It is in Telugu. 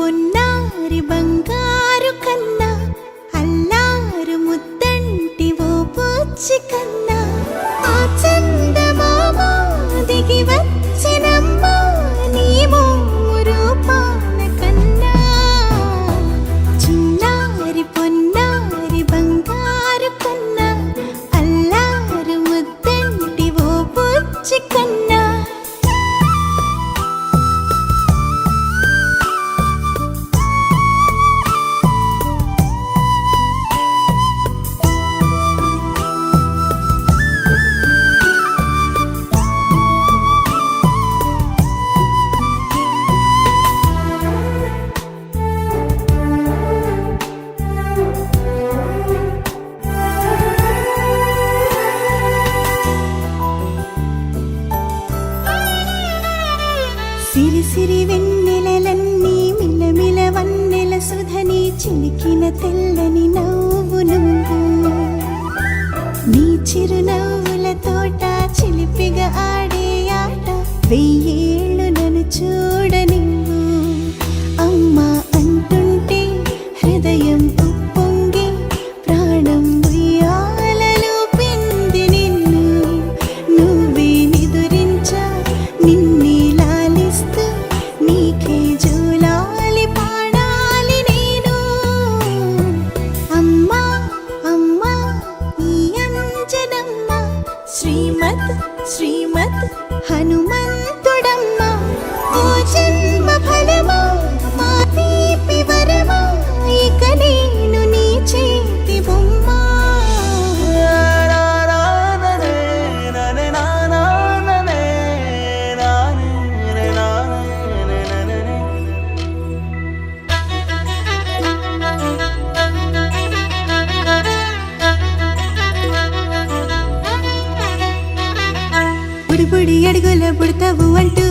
పొన్నారి బంగారు కన్నా అల్లారు ముద్దంటి ఓ పూచి కన్నా ఆ చందమామ దిగి వచ్చినమ్మ నీ మోము రూపాన కన్నా చిన్నారి పొన్నారి బంగారు కన్నా అల్లారు ముద్దంటి ఓ పూచి కన్నా సిరి సిరి వెన్నెలలన్నీ మిలమిల వన్నెల సుధని చిలికిన తెల్లని నవ్వు నువ్వు నీ చిరునవ్వుల తోట చిలిపిగా ఆడే ఆట వెయ్యేళ్ళు నన్ను చూడనివ్వు అమ్మా అంటుంటే హృదయం ఉప్పొంగి ప్రాణం ఉయ్యాలలో పిండి నిన్ను నువ్వే నిదురించా నిన్నే నీకే జూలాలి పాడాలి నేను అమ్మా అమ్మా ఈ అంజనమ్మ శ్రీమత్ శ్రీమత్ హనుమంతుడమ్మ ఓ జన్మ ఫలమా మా తీపి వరమా ఇక నేను నీ చేతి బొమ్మ బుడి బుడి అడుగుల బుడతావు అంటూ